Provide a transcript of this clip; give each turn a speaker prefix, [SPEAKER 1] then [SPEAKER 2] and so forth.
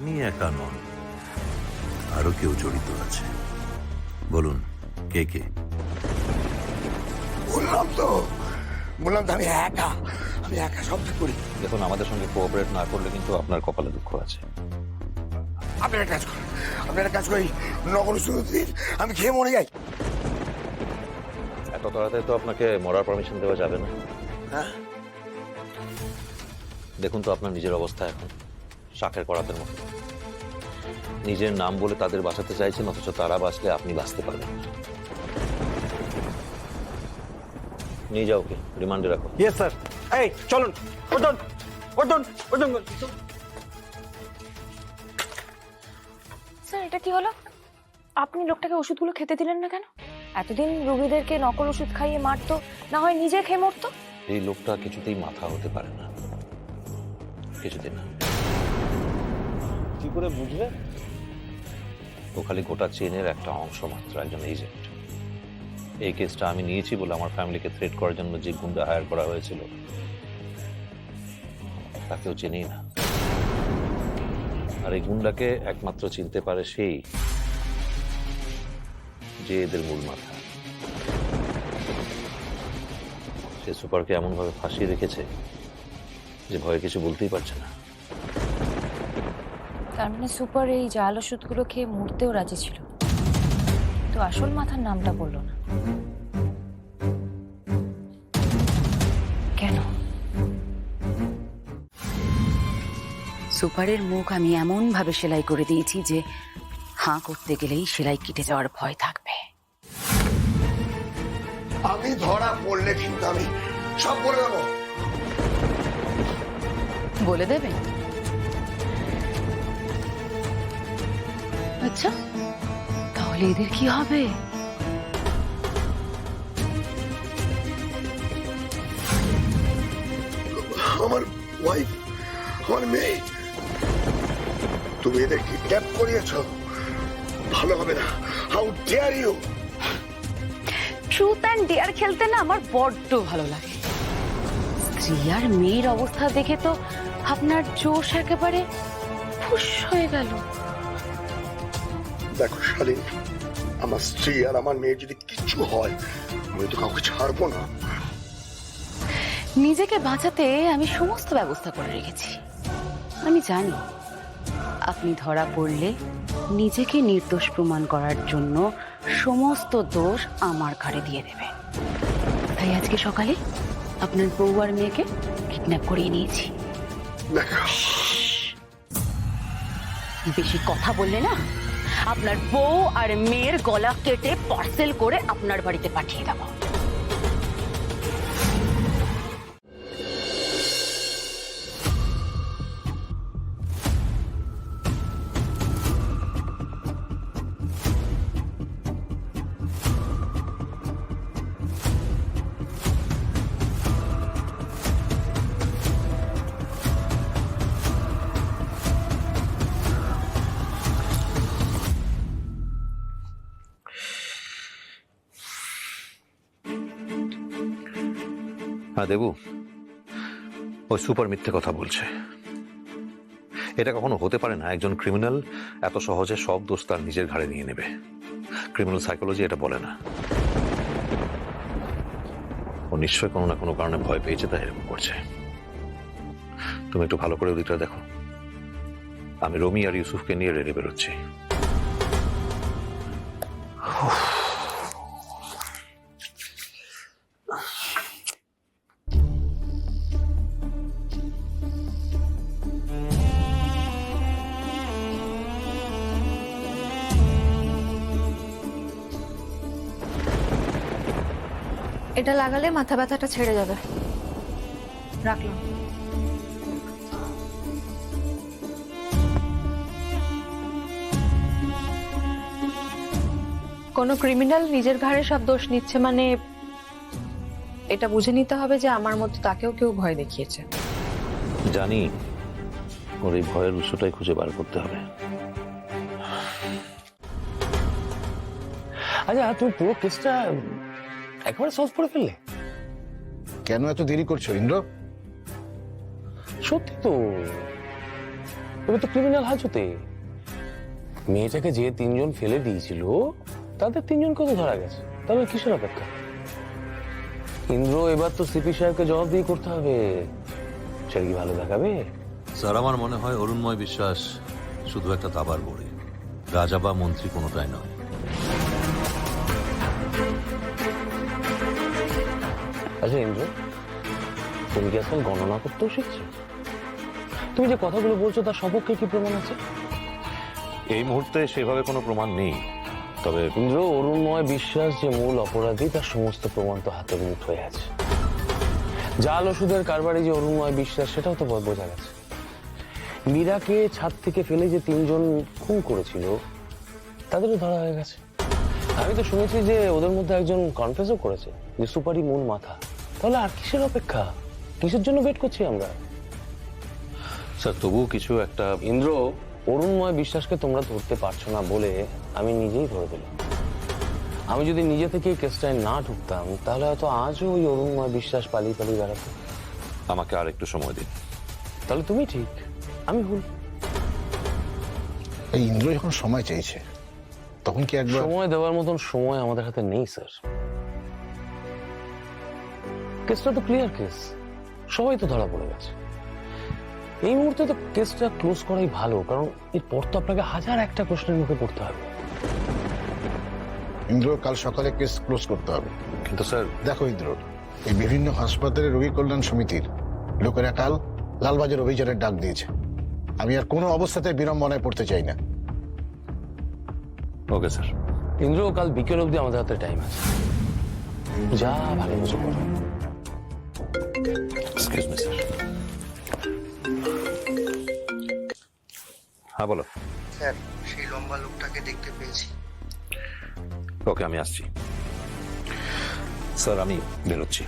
[SPEAKER 1] আপনি একা নন, আরো কেউ জড়িত আছে। বলুন কে কে?
[SPEAKER 2] বললাম তো আমি একা সব ঠিক করি।
[SPEAKER 3] দেখুন, আমাদের সঙ্গে কোঅপারেট না করলে কিন্তু আপনার কপালে দুঃখ আছে।
[SPEAKER 2] আপনারা কাজ করি, নগর শুধু দিন, আমি খেয়ে মরে যাই।
[SPEAKER 3] এত তাড়াতাড়ি তো আপনাকে মরার পারমিশন দেওয়া যাবে না।
[SPEAKER 2] হ্যাঁ,
[SPEAKER 3] দেখুন তো আপনার নিজের অবস্থা এখন শাকের করাতের মতো। নিজের নাম বলে তাদের বাঁচাতে চাইছেন, অথচ তারা বাঁচলে আপনি বাঁচতে পারবেন না। নিয়ে যাও, ওকে রিমান্ডে রাখো।
[SPEAKER 4] Yes sir. এই চলুন, ওঠুন ওঠুন ওঠুন।
[SPEAKER 5] স্যার এটা কি হলো? আপনি লোকটাকে ওষুধগুলো খেতে দিলেন না কেন? এতদিন রোগীদেরকে নকল ওষুধ খাইয়ে মারতো, না হয় নিজে খেয়ে মরতো।
[SPEAKER 3] এই লোকটা কিছুতেই মাথা হতে পারে না, কিছুদিন না।
[SPEAKER 4] কি করে বুঝলে?
[SPEAKER 3] ও খালি গোটা চেনের একটা অংশ মাত্র, একজন এজেন্ট। এই কেসটা আমি নিয়েছি বলে আমার ফ্যামিলিকে থ্রেট করার জন্য যে গুন্ডা হায়ার করা হয়েছিল তাকেও চিনি না। আর এই গুন্ডাকে একমাত্র চিনতে পারে সেই, যে এদের মূল মাথা। সে সুপারকে এমন ভাবে ফাঁসিয়ে রেখেছে যে ভয়ে কিছু বলতেই পারছে না।
[SPEAKER 5] তার মানে সুপার এই জাল ওষুধগুলো খেয়ে মরতেও রাজি ছিল, তো আসল মাথার নামটা বললো না কেন?
[SPEAKER 6] সুপারের মুখ আমি এমন ভাবে সেলাই করে দিয়েছি যে হাঁ করতে গেলেই সেলাই কেটে যাওয়ার ভয় থাকবে।
[SPEAKER 2] আমি ধরা পড়লে কিন্তু আমি সব বলে দেবো।
[SPEAKER 6] বলে দেবে? আচ্ছা, তাহলে এদের কি হবে?
[SPEAKER 2] আমার ওয়াইফ, আমার মেয়ে, তুমি এদের কিডন্যাপ করিয়েছ, ভালো হবে না। How dare you!
[SPEAKER 6] Truth and dare খেলতে না আমার বড্ড ভালো লাগে। স্ত্রী আর মেয়ের অবস্থা দেখে তো আপনার জোশ একেবারে ফুস হয়ে গেল।
[SPEAKER 2] দেখো শালীন, আমার স্ত্রী আর আমার মেয়ের যদি কিছু হয়, আমি তো কাউকে ছাড়বো না।
[SPEAKER 6] নিজেকে বাঁচাতে আমি সমস্ত ব্যবস্থা করে রেখেছি। আমি জানি আপনি ধরা পড়লে নিজেকে নির্দোষ প্রমাণ করার জন্য সমস্ত দোষ আমার ঘাড়ে দিয়ে দেবেন। তাই আজকে সকালে আপনার বউ আর মেয়েকে কিডন্যাপ করিয়ে নিয়েছি।
[SPEAKER 2] দেখো,
[SPEAKER 6] বেশি কথা বললে না, আপনার বউ আর মেয়ের গলা কেটে পার্সেল করে আপনার বাড়িতে পাঠিয়ে দেবো।
[SPEAKER 3] হ্যাঁ দেবু, ওই সুপার মিথ্যে কথা বলছে। এটা কখনো হতে পারে না, একজন ক্রিমিনাল এত সহজে সব দোষ তার নিজের ঘাড়ে নিয়ে নেবে। ক্রিমিনাল সাইকোলজি এটা বলে না। ও নিশ্চয়ই কোনো না কোনো কারণে ভয় পেয়েছে, তাই এরকম করছে। তুমি একটু ভালো করে ওদিকটা দেখো। আমি রমি আর ইউসুফকে নিয়ে রেডি বেরোচ্ছি।
[SPEAKER 5] এটা লাগালে মাথা ব্যথাটা ছেড়ে যাবে। রাখলাম।
[SPEAKER 7] কোনো ক্রিমিনাল নিজের ঘাড়ে সব দোষ নিচ্ছে মানে এটা বুঝে নিতে হবে যে আমার মতো তাকেও কেউ ভয় দেখিয়েছে।
[SPEAKER 3] জানি, ওর এই ভয়ের উৎসটাই খুঁজে বার করতে হবে।
[SPEAKER 4] আচ্ছা, তুমি পুরো কেসটা একবারে সলভ করে ফেললে?
[SPEAKER 8] কেন এত দেরি করছো ইন্দ্র?
[SPEAKER 4] সত্যি তো
[SPEAKER 8] এবার তো ক্রিমিনাল হাজতে। মেয়েটাকে যে 3 জন ফেলে দিয়েছিল তাদের 3 জনকে তো ধরা গেছে, তবে কিসের অপেক্ষা? ইন্দ্র, এবার তো সিপি সাহেবকে জবাবদিহি করতে হবে। সেটা কি ভালো দেখাবে?
[SPEAKER 1] স্যার, আমার মনে হয় অরুণময় বিশ্বাস শুধু একটা দাবার বড়ি, রাজা বা মন্ত্রী কোনোটাই নয়।
[SPEAKER 8] আচ্ছা ইন্দ্র, তুমি কি আজকাল গণনা করতেও শিখছো? তুমি যে কথাগুলো বলছো তার সপক্ষে কি প্রমাণ আছে?
[SPEAKER 3] এই মুহূর্তে সেভাবে কোনো প্রমাণ নেই, তবে
[SPEAKER 8] ইন্দ্র, অরুণময় বিশ্বাস যে মূল অপরাধী তার সমস্ত প্রমাণ তো হাতের মুঠোয় আছে। জাল ওষুধের কারবারি যে অরুণময় বিশ্বাস সেটাও তো বোঝা গেছে। মীরাকে ছাদ থেকে ফেলে যে 3 জন খুন করেছিল তাদেরও ধরা হয়ে গেছে। আমি তো শুনেছি যে ওদের মধ্যে একজন কনফেসও করেছে যে সুপারি মূল মাথা। তাহলে আর কিসের অপেক্ষা? কিসের জন্য ওয়েট করছি আমরা?
[SPEAKER 3] স্যার তবুও কিছু একটা।
[SPEAKER 8] ইন্দ্র, অরুণময় বিশ্বাসকে তোমরা ধরতে পারছো না বলে আমি নিজেই ধরে দিলাম। আমি যদি নিজে থেকে কেসটায় না ঢুকতাম তাহলে হয়তো আজও ওই অরুণময় বিশ্বাস পালিয়ে পালিয়ে বেড়াতো।
[SPEAKER 3] আমাকে আর একটু সময় দিন।
[SPEAKER 8] তাহলে তুমি ঠিক, আমি ভুল।
[SPEAKER 2] এই ইন্দ্র যখন সময় চাইছে তখন কি একবার
[SPEAKER 8] সময় দেওয়ার মতন সময় আমাদের হাতে নেই স্যার। কেসটা তো ক্লিয়ার কেস, সবাই তো ধরা পড়ে গেছে। এই মুহূর্তে তো কেসটা ক্লোজ করাই ভালো, কারণ এরপর তো আপনাকে 1001টা প্রশ্নের মুখে পড়তে হবে।
[SPEAKER 2] ইন্দ্র কাল সকালে কেস ক্লোজ করতে হবে।
[SPEAKER 3] কিন্তু স্যার,
[SPEAKER 2] দেখো ইন্দ্র, এই বিভিন্ন হাসপাতালে রোগী কল্যাণ সমিতির লোকেরা কাল লালবাজার অভিযানের ডাক দিয়েছে। আমি আর কোনো অবস্থাতে বিড়ম্বনায় পড়তে চাই না।
[SPEAKER 3] Okay sir.
[SPEAKER 8] ইন্দ্র, কাল বিকেল অবধি আমাদের হাতে টাইম আছে, যা ভালো বুঝো করো।
[SPEAKER 3] Excuse me sir. হ্যাঁ বলো।
[SPEAKER 9] স্যার, সেই লম্বা লোকটাকে দেখতে পেয়েছি।
[SPEAKER 3] ওকে, আমি আসছি। স্যার আমি বেরোচ্ছি।